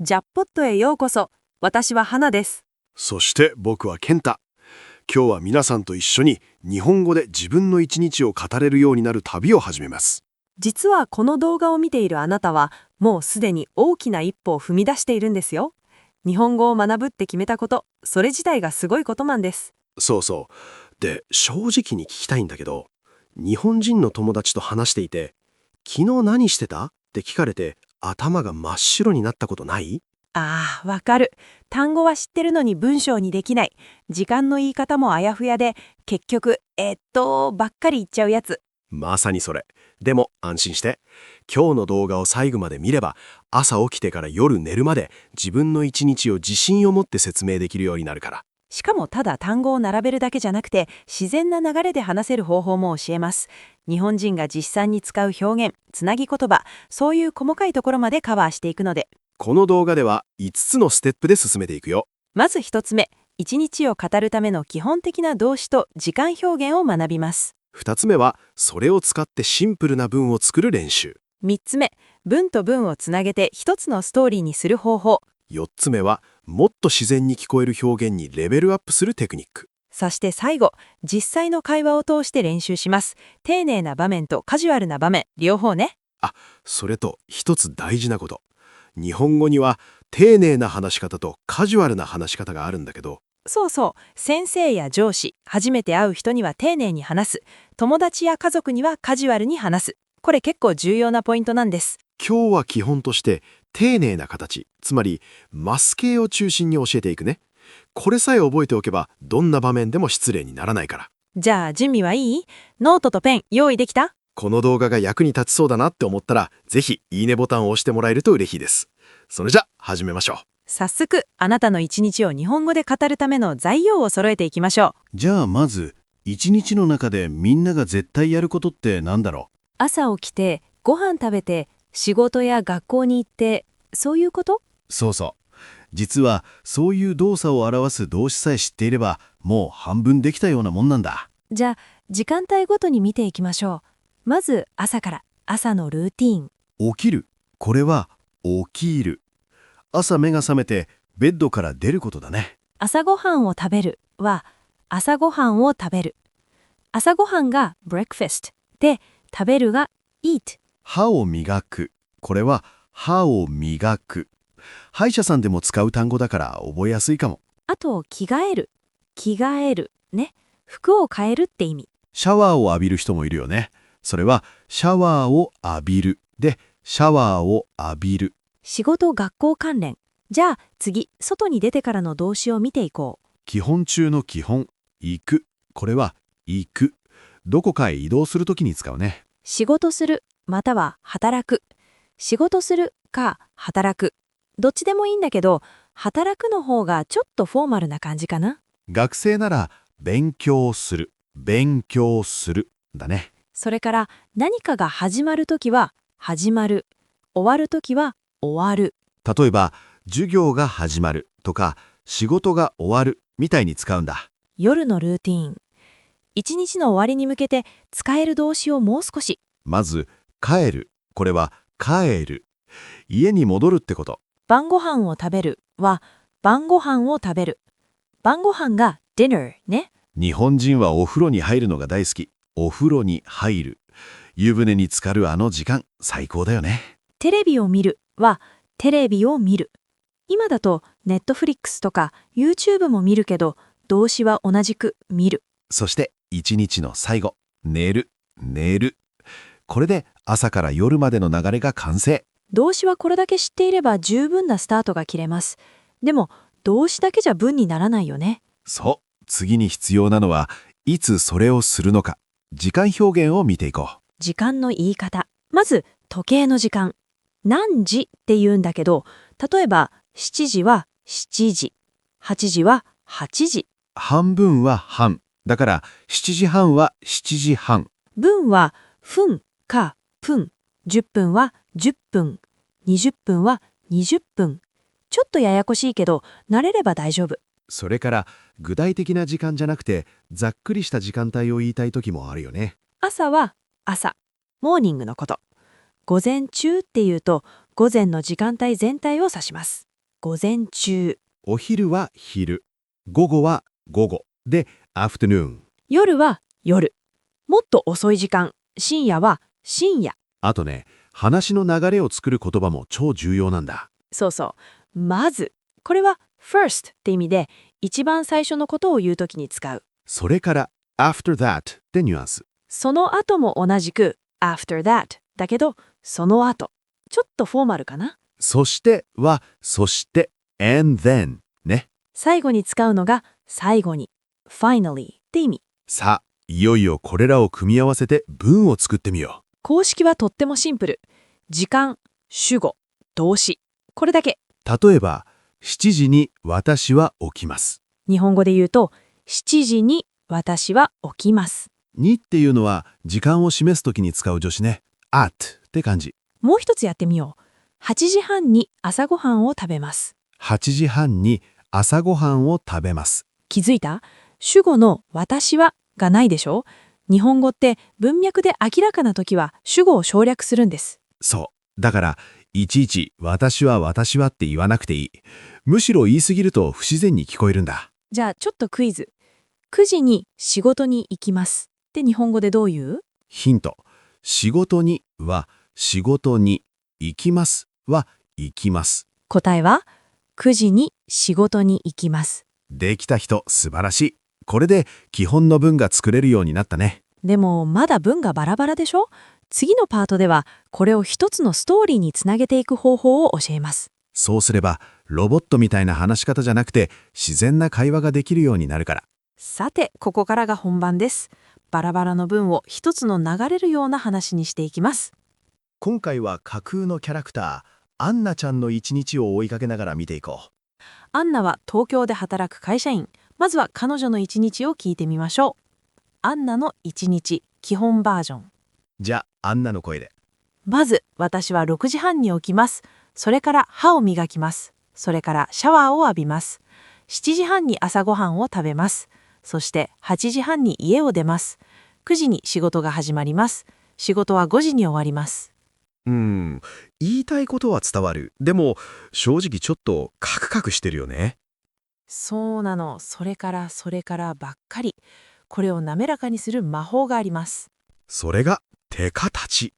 ジャッポットへようこそ。私は花です。そして僕は健太。今日は皆さんと一緒に日本語で自分の一日を語れるようになる旅を始めます。実はこの動画を見ているあなたは、もうすでに大きな一歩を踏み出しているんですよ。日本語を学ぶって決めたこと、それ自体がすごいことなんです。そうそう。で、正直に聞きたいんだけど、日本人の友達と話していて、昨日何してたって聞かれて頭が真っ白になったことない？ああ、わかる。単語は知ってるのに文章にできない。時間の言い方もあやふやで、結局、ばっかり言っちゃうやつ。まさにそれ。でも安心して。今日の動画を最後まで見れば、朝起きてから夜寝るまで自分の一日を自信を持って説明できるようになるから。しかもただ単語を並べるだけじゃなくて、自然な流れで話せる方法も教えます。日本人が実際に使う表現、つなぎ言葉、そういう細かいところまでカバーしていくので。この動画では5つのステップで進めていくよ。まず1つ目、一日を語るための基本的な動詞と時間表現を学びます。2つ目は、それを使ってシンプルな文を作る練習。3つ目、文と文をつなげて1つのストーリーにする方法。4つ目は、もっと自然に聞こえる表現にレベルアップするテクニック。そして最後、実際の会話を通して練習します。丁寧な場面とカジュアルな場面、両方ね。それと一つ大事なこと。日本語には丁寧な話し方とカジュアルな話し方があるんだけど、そうそう、先生や上司、初めて会う人には丁寧に話す。友達や家族にはカジュアルに話す。これ結構重要なポイントなんです。今日は基本として丁寧な形、つまりマス形を中心に教えていくね。これさえ覚えておけば、どんな場面でも失礼にならないから。じゃあ準備はいい？ノートとペン用意できた？この動画が役に立ちそうだなって思ったら、ぜひいいねボタンを押してもらえると嬉しいです。それじゃ、始めましょう。早速、あなたの一日を日本語で語るための材料を揃えていきましょう。じゃあまず、一日の中でみんなが絶対やることって何だろ朝起きて、ご飯食べて、仕事や学校に行って、そういうこと？う？そうそう。実はそういう動作を表す動詞さえ知っていれば、もう半分できたようなもんなんだ。じゃあ、時間帯ごとに見ていきましょう。まず、朝から、朝のルーティーン。起きる。これは起きる。朝目が覚めてベッドから出ることだね。朝ごはんを食べるは、朝ごはんを食べる。朝ごはんが breakfast で、食べるが eat。歯を磨く。これは歯を磨く。歯医者さんでも使う単語だから覚えやすいかも。あと、着替える。着替える。ね。服を変えるって意味。シャワーを浴びる人もいるよね。それはシャワーを浴びる。で、シャワーを浴びる。仕事、学校関連。じゃあ、次、外に出てからの動詞を見ていこう。基本中の基本、行く。これは行く。どこかへ移動するときに使うね。仕事する、または働く。仕事するか働く。どっちでもいいんだけど、働くの方がちょっとフォーマルな感じかな。学生なら勉強する。勉強する。だね。それから何かが始まるときは始まる。終わるときは終わる。例えば、授業が始まるとか、仕事が終わるみたいに使うんだ。夜のルーティーン。一日の終わりに向けて使える動詞をもう少し。まず、帰る。これは帰る。家に戻るってこと。晩ご飯を食べるは晩ご飯を食べる。晩ご飯が dinner ね。日本人はお風呂に入るのが大好き。お風呂に入る。湯船に浸かるあの時間、最高だよね。テレビを見るはテレビを見る。今だと Netflix とか YouTube も見るけど、動詞は同じく見る。そして、一日の最後、寝る、寝る。これで朝から夜までの流れが完成。動詞はこれだけ知っていれば十分なスタートが切れます。でも、動詞だけじゃ文にならないよね。そう。次に必要なのは、いつそれをするのか。時間表現を見ていこう。時間の言い方。まず、時計の時間。何時って言うんだけど、例えば、7時は7時。8時は8時。半分は半。だから、7時半は7時半。分は分か分。10分は10分。20分は20分。ちょっとややこしいけど、慣れれば大丈夫。それから、具体的な時間じゃなくて、ざっくりした時間帯を言いたい時もあるよね。朝は朝。モーニングのこと。午前中っていうと、午前の時間帯全体を指します。午前中。お昼は昼、午後は午後で afternoon。夜は夜。もっと遅い時間。深夜は深夜。あとね、話の流れを作る言葉も超重要なんだ。そうそう。まず。これは first って意味で、一番最初のことを言うときに使う。それから after that ってニュアンス。その後も同じく after that だけど、その後。ちょっとフォーマルかな。そしては、そして and then ね。最後に使うのが最後に finally って意味。さあ、いよいよこれらを組み合わせて文を作ってみよう。公式はとってもシンプル。時間、主語、動詞。これだけ。例えば、7時に私は起きます。日本語で言うと、7時に私は起きます。にっていうのは時間を示すときに使う助詞ね。at って感じ。もう一つやってみよう。8時半に朝ごはんを食べます。8時半に朝ごはんを食べます。気づいた？主語の私はがないでしょ？日本語って文脈で明らかなときは主語を省略するんです。そう。だから、いちいち私はって言わなくていい。むしろ言いすぎると不自然に聞こえるんだ。じゃあちょっとクイズ。9時に仕事に行きますって日本語でどう言う？ヒント。仕事には仕事に、行きますは行きます。答えは9時に仕事に行きます。できた人素晴らしい。これで基本の文が作れるようになったね。でもまだ文がバラバラでしょ？次のパートではこれを一つのストーリーにつなげていく方法を教えます。そうすればロボットみたいな話し方じゃなくて自然な会話ができるようになるから。さて、ここからが本番です。バラバラの文を一つの流れるような話にしていきます。今回は架空のキャラクター、アンナちゃんの一日を追いかけながら見ていこう。アンナは東京で働く会社員。まずは彼女の一日を聞いてみましょう。アンナの一日、基本バージョン。じゃあ、アンナの声で。まず、私は6時半に起きます。それから歯を磨きます。それからシャワーを浴びます。7時半に朝ごはんを食べます。そして8時半に家を出ます。9時に仕事が始まります。仕事は5時に終わります。言いたいことは伝わる。でも、正直ちょっとカクカクしてるよね。そうなの。それからばっかり。これを滑らかにする魔法があります。それが手形。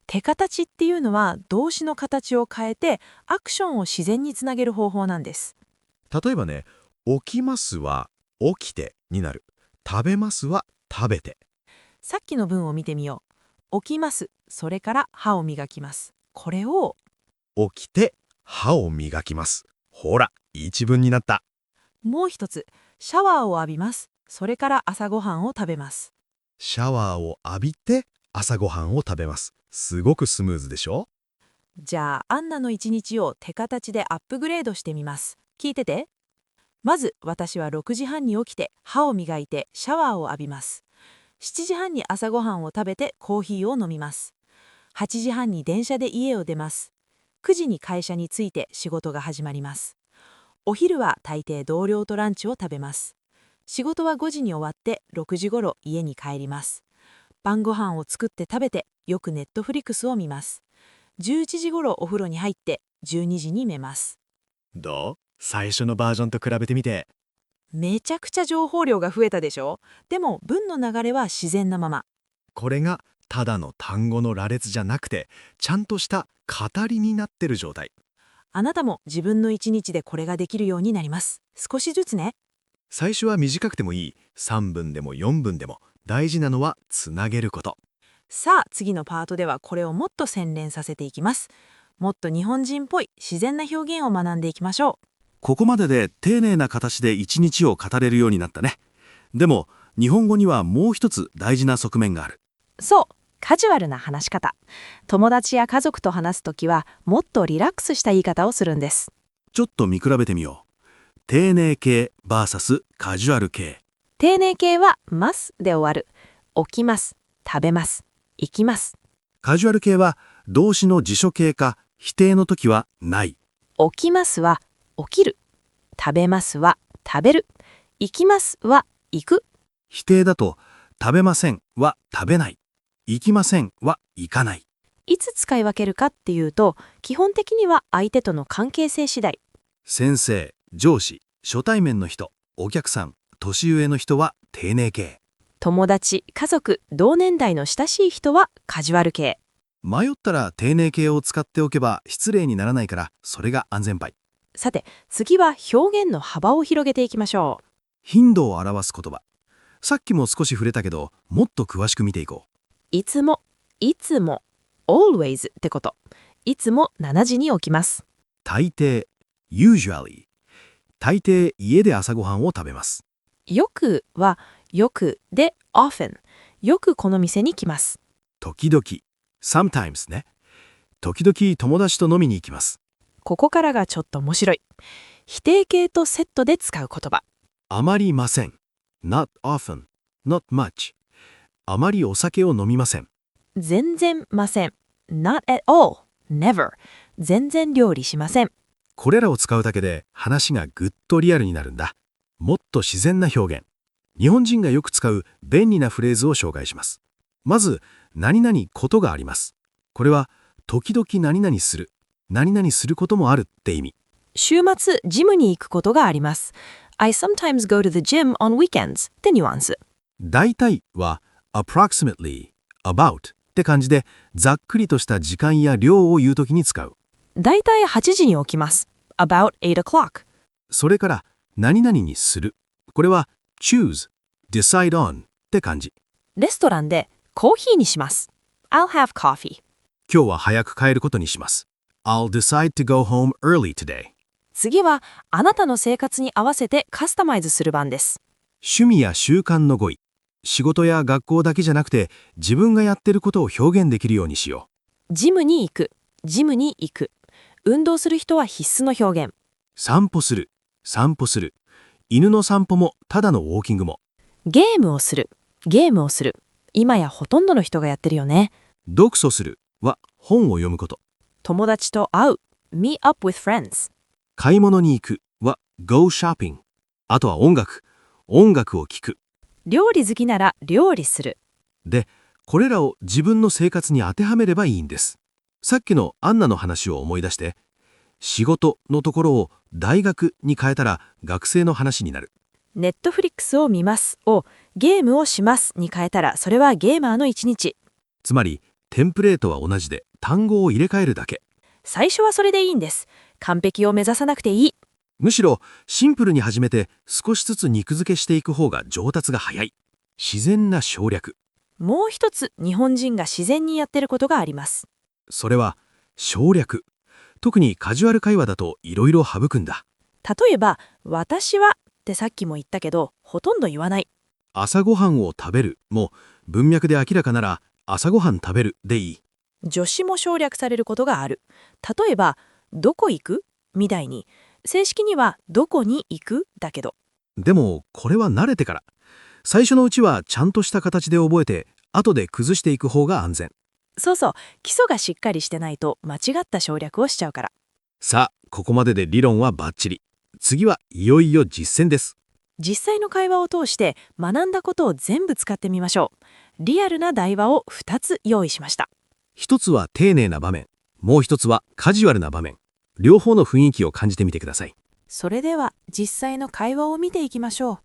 手形っていうのは動詞の形を変えてアクションを自然につなげる方法なんです。例えばね、起きますは起きてになる。食べますは食べて。さっきの文を見てみよう。起きます。それから歯を磨きます。これを起きて歯を磨きます。ほら、一文になった。もう一つ。シャワーを浴びます。それから朝ごはんを食べます。シャワーを浴びて朝ごはんを食べます。すごくスムーズでしょ？じゃあアンナの一日を手形でアップグレードしてみます。聞いてて。まず私は6時半に起きて歯を磨いてシャワーを浴びます。7時半に朝ごはんを食べてコーヒーを飲みます。8時半に電車で家を出ます。9時に会社に着いて仕事が始まります。お昼は大抵同僚とランチを食べます。仕事は5時に終わって6時頃家に帰ります。晩ご飯を作って食べてよくネットフリックスを見ます。11時頃お風呂に入って12時に寝ます。どう？最初のバージョンと比べてみて。めちゃくちゃ情報量が増えたでしょ？でも文の流れは自然なまま。これがただの単語の羅列じゃなくて、ちゃんとした語りになってる状態。あなたも自分の一日でこれができるようになります。少しずつね。最初は短くてもいい。3分でも4分でも。大事なのはつなげること。さあ次のパートではこれをもっと洗練させていきます。もっと日本人っぽい自然な表現を学んでいきましょう。ここまでで丁寧な形で一日を語れるようになったね。でも、日本語にはもう一つ大事な側面がある。そう、カジュアルな話し方。友達や家族と話すときはもっとリラックスした言い方をするんです。ちょっと見比べてみよう。丁寧形 vs カジュアル形。丁寧形はますで終わる。起きます、食べます、行きます。カジュアル形は動詞の辞書形か否定の時はない。起きますは起きる。食べますは食べる。行きますは行く。否定だと食べませんは食べない。行きませんは行かない。いつ使い分けるかっていうと、基本的には相手との関係性次第。先生、上司、初対面の人、お客さん、年上の人は丁寧系。友達、家族、同年代の親しい人はカジュアル系。迷ったら丁寧系を使っておけば失礼にならないから、それが安全牌。さて、次は表現の幅を広げていきましょう。頻度を表す言葉。さっきも少し触れたけど、もっと詳しく見ていこう。いつも、いつも、always ってこと。いつも7時に起きます。大抵、usually。大抵家で朝ごはんを食べます。よくは、よくで often。よくこの店に来ます。時々、sometimes ね。時々友達と飲みに行きます。ここからがちょっと面白い。否定形とセットで使う言葉。あまりません。not often, not much。あまりお酒を飲みません。全然ません。not at all, never。全然料理しません。これらを使うだけで話がぐっとリアルになるんだ。もっと自然な表現。日本人がよく使う便利なフレーズを紹介します。まず、何々ことがあります。これは、時々何々する。何々することもあるって意味。週末、ジムに行くことがあります。I sometimes go to the gym on weekends ってニュアンス。大体は approximately, about って感じでざっくりとした時間や量を言うときに使う。だいたい8時に起きます。about 8 o'clock。それから何々にする。これは choose, decide on って感じ。レストランでコーヒーにします。I'll have coffee。今日は早く帰ることにします。I'll decide to go home early today。次はあなたの生活に合わせてカスタマイズする番です。趣味や習慣の語彙。仕事や学校だけじゃなくて自分がやってることを表現できるようにしよジムに行く、ジムに行く。運動する人は必須の表現。う。散歩する、散歩する。犬の散歩もただのウォーキングも。ゲームをする、ゲームをする。今やほとんどの人がやってるよね。読書するは本を読むこと。友達と会う、meet up with friends。買い物に行くは go shopping。あとは音楽、音楽を聴く。料理好きなら料理する。で、これらを自分の生活に当てはめればいいんです。さっきのアンナの話を思い出して、仕事のところを大学に変えたら学生の話になる。ネットフリックスを見ますをゲームをしますに変えたらそれはゲーマーの一日。つまり、テンプレートは同じで単語を入れ替えるだけ。最初はそれでいいんです。完璧を目指さなくていい。むしろシンプルに始めて少しずつ肉付けしていく方が上達が早い。自然な省略。もう一つ日本人が自然にやってることがあります。それは省略。特にカジュアル会話だといろいろ省くんだ。例えば、私はってさっきも言ったけど、ほとんど言わない。朝ごはんを食べるも文脈で明らかなら朝ごはん食べるでいい。助詞も省略されることがある。例えば、どこ行くみたいに、正式にはどこに行くだけど。でもこれは慣れてから。最初のうちはちゃんとした形で覚えて後で崩していく方が安全。そうそう、基礎がしっかりしてないと間違った省略をしちゃうから。さあ、ここまでで理論はバッチリ。次はいよいよ実践です。実際の会話を通して学んだことを全部使ってみましょう。リアルな対話を2つ用意しました。一つは丁寧な場面。もう一つはカジュアルな場面。両方の雰囲気を感じてみてください。それでは実際の会話を見ていきましょう。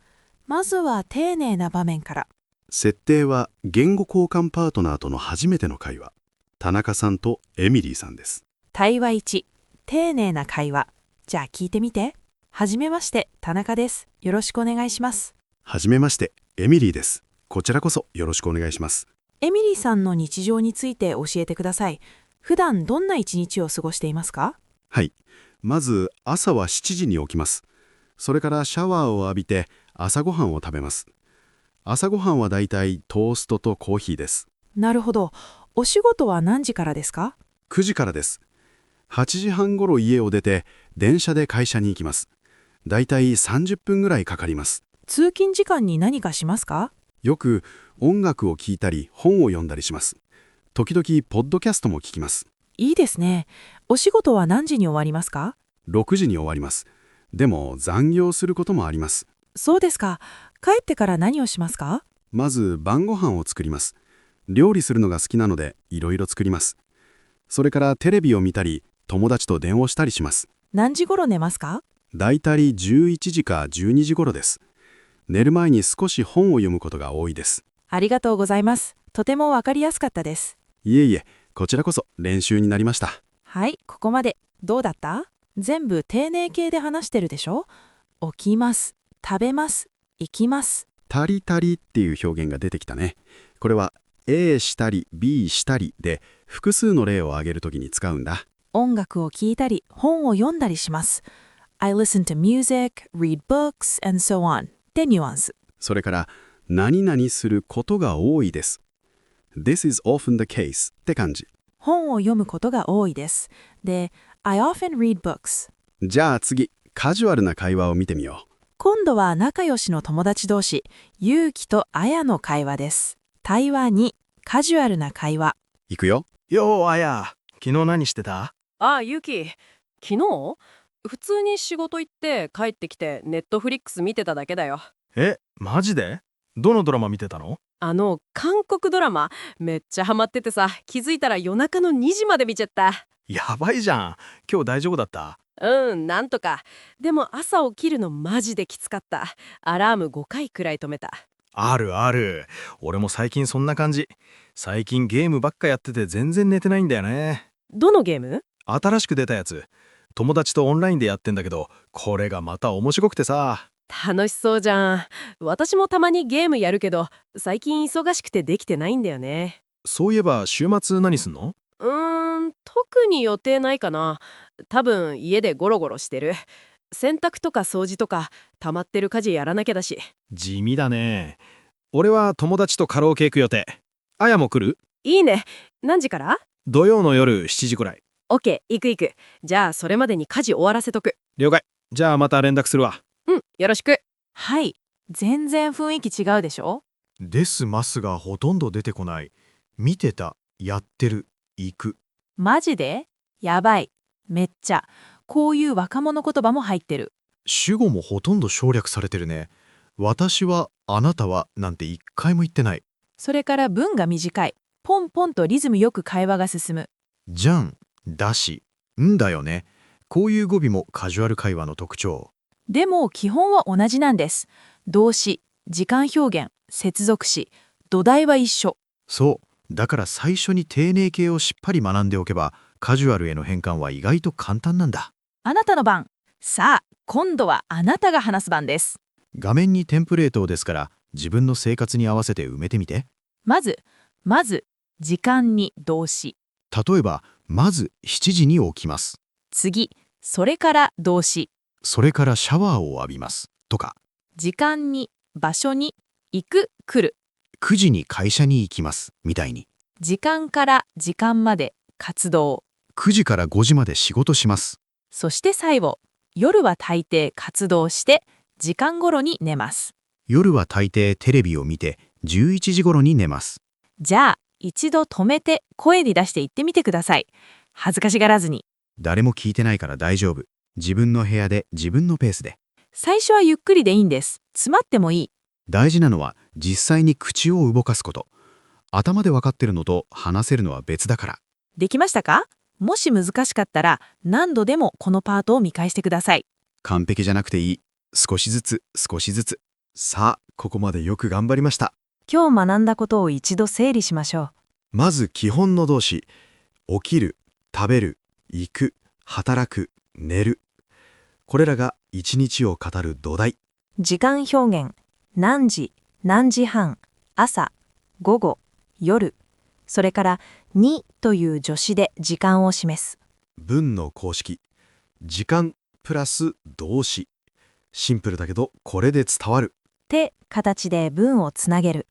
まずは丁寧な場面から。設定は言語交換パートナーとの初めての会話。田中さんとエミリーさんです。対話1、丁寧な会話。じゃあ聞いてみて。はじめまして、田中です。よろしくお願いします。はじめまして、エミリーです。こちらこそよろしくお願いします。エミリーさんの日常について教えてください。普段どんな一日を過ごしていますか？はい。まず朝は7時に起きます。それからシャワーを浴びて朝ごはんを食べます。朝ごはんはだいたいトーストとコーヒーです。なるほど。お仕事は何時からですか9時からです。8時半ごろ家を出て電車で会社に行きます。だいたい30分ぐらいかかります。通勤時間に何かしますか？よく音楽を聴いたり本を読んだりします。時々ポッドキャストも聞きます。いいですね。お仕事は何時に終わりますか6時に終わります。でも残業することもあります。そうですか。帰ってから何をしますか？まず晩ご飯を作ります。料理するのが好きなのでいろいろ作ります。それからテレビを見たり、友達と電話したりします。何時頃寝ますか？だいたい11時か12時頃です。寝る前に少し本を読むことが多いです。ありがとうございます。とてもわかりやすかったです。いえいえ、こちらこそ練習になりました。はい、ここまで。どうだった？全部丁寧形で話してるでしょ？起きます、食べます、行きます。たりたりっていう表現が出てきたね。これは A したり B したりで複数の例を挙げるときに使うんだ。音楽を聴いたり、本を読んだりします。I listen to music, read books, and so on. ってニュアンス。それから何々することが多いです。This is often the case って感じ。本を読むことが多いです。で、I often read books。じゃあ次、カジュアルな会話を見てみよう。今度は仲良しの友達同士、ゆうきとあやの会話です。対話2、カジュアルな会話。いくよ。よう、あや。昨日何してた？ああ、ゆき。昨日普通に仕事行って帰ってきてネットフリックス見てただけだよ。え、マジで？どのドラマ見てたの？韓国ドラマめっちゃハマっててさ、気づいたら夜中の2時まで見ちゃった。やばいじゃん。今日大丈夫だった？なんとか。でも朝起きるのマジできつかった。アラーム5回くらい止めた。あるある。俺も最近そんな感じ。最近ゲームばっかやってて全然寝てないんだよね。どのゲーム？新しく出たやつ。友達とオンラインでやってんだけど、これがまた面白くてさ。楽しそうじゃん。私もたまにゲームやるけど、最近忙しくてできてないんだよね。そういえば週末何すんの？特に予定ないかな。多分家でゴロゴロしてる。洗濯とか掃除とか溜まってる家事やらなきゃだし。地味だね。俺は友達とカラオケ行く予定。あやも来る？いいね。何時から？土曜の夜7時くらい。オッケー、行く。じゃあそれまでに家事終わらせとく。了解。じゃあまた連絡するわ。よろしく。はい、全然雰囲気違うでしょ？ですますがほとんど出てこない。見てた、やってる、行く。マジで？やばい。めっちゃ。こういう若者言葉も入ってる。主語もほとんど省略されてるね。私は、あなたはなんて一回も言ってない。それから文が短い。ポンポンとリズムよく会話が進む。じゃん、だし、んだよね。こういう語尾もカジュアル会話の特徴。でも基本は同じなんです。動詞、時間表現、接続詞、土台は一緒。そう。だから最初に丁寧形をしっかり学んでおけば、カジュアルへの変換は意外と簡単なんだ。あなたの番。さあ、今度はあなたが話す番です。画面にテンプレートですから、自分の生活に合わせて埋めてみて。まず、時間に動詞。例えば、まず7時に起きます。次、それから動詞。それからシャワーを浴びます。とか、時間に、場所に、行く、来る。 9時に会社に行きます。みたいに。時間から時間まで活動。9時から5時まで仕事します。そして最後、夜は大抵活動して時間頃に寝ます。夜は大抵テレビを見て11時頃に寝ます。じゃあ、一度止めて声に出して言ってみてください。恥ずかしがらずに。誰も聞いてないから大丈夫。自分の部屋で自分のペースで。最初はゆっくりでいいんです。詰まってもいい。大事なのは実際に口を動かすこと。頭で分かってるのと話せるのは別だから。できましたか？もし難しかったら何度でもこのパートを見返してください。完璧じゃなくていい。少しずつ少しずつ。さあ、ここまでよく頑張りました。今日学んだことを一度整理しましょう。まず基本の動詞。起きる、食べる、行く、働く、寝る。これらが一日を語る土台。時間表現。何時、何時半、朝、午後、夜。それからにという助詞で時間を示す。文の公式。時間プラス動詞。シンプルだけどこれで伝わる。って形で文をつなげる。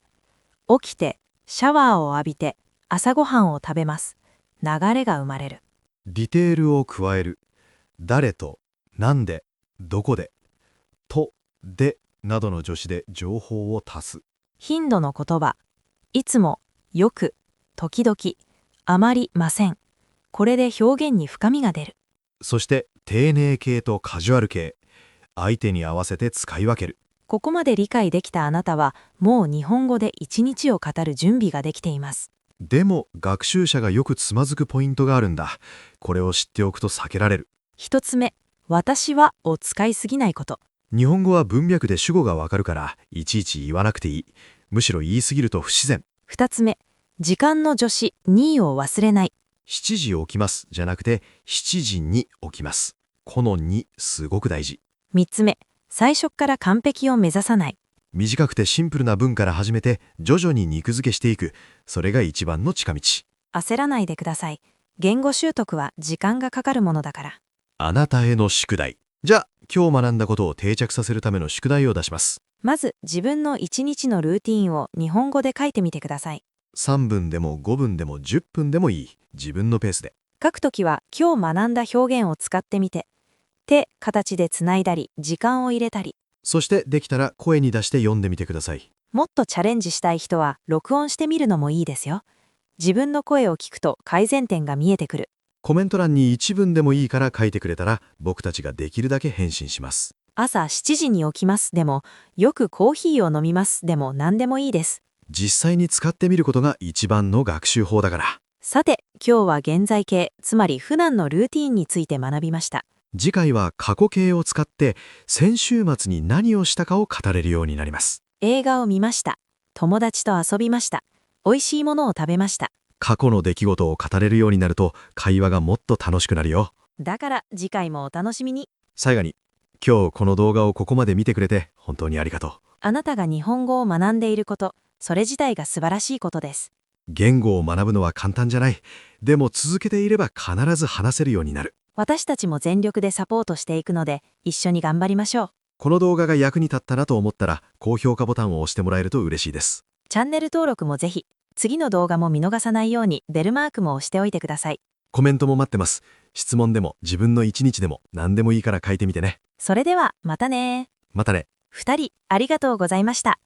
起きて、シャワーを浴びて、朝ごはんを食べます。流れが生まれる。ディテールを加える。誰と、なんで、どこで、と、でなどの助詞で情報を足す。頻度の言葉。いつも、よく、時々、あまりません。これで表現に深みが出る。そして丁寧形とカジュアル形。相手に合わせて使い分ける。ここまで理解できたあなたは、もう日本語で一日を語る準備ができています。でも学習者がよくつまずくポイントがあるんだ。これを知っておくと避けられる。1つ目、私はを使いすぎないこと。日本語は文脈で主語がわかるからいちいち言わなくていい。むしろ言いすぎると不自然。2つ目、時間の助詞にを忘れない。7時起きますじゃなくて7時に起きます。このにすごく大事。3つ目、最初から完璧を目指さない。短くてシンプルな文から始めて徐々に肉付けしていく。それが一番の近道。焦らないでください。言語習得は時間がかかるものだから。あなたへの宿題。じゃあ今日学んだことを定着させるための宿題を出します。まず自分の1日のルーティーンを日本語で書いてみてください。3分でも5分でも10分でもいい。自分のペースで。書くときは今日学んだ表現を使ってみて、手、形でつないだり、時間を入れたり。そしてできたら声に出して読んでみてください。もっとチャレンジしたい人は録音してみるのもいいですよ。自分の声を聞くと改善点が見えてくる。コメント欄に1文でもいいから書いてくれたら僕たちができるだけ返信します。朝7時に起きますでも、よくコーヒーを飲みますでも何でもいいです。実際に使ってみることが一番の学習法だから。さて、今日は現在形、つまり普段のルーティーンについて学びました。次回は過去形を使って先週末に何をしたかを語れるようになります。映画を見ました。友達と遊びました。美味しいものを食べました。過去の出来事を語れるようになると会話がもっと楽しくなるよ。だから次回もお楽しみに。最後に、今日この動画をここまで見てくれて本当にありがとう。あなたが日本語を学んでいること、それ自体が素晴らしいことです。言語を学ぶのは簡単じゃない。でも続けていれば必ず話せるようになる。私たちも全力でサポートしていくので、一緒に頑張りましょう。この動画が役に立ったなと思ったら高評価ボタンを押してもらえると嬉しいです。チャンネル登録もぜひ、次の動画も見逃さないようにベルマークも押しておいてください。コメントも待ってます。質問でも自分の一日でも何でもいいから書いてみてね。それではまたね。またね。2人、ありがとうございました。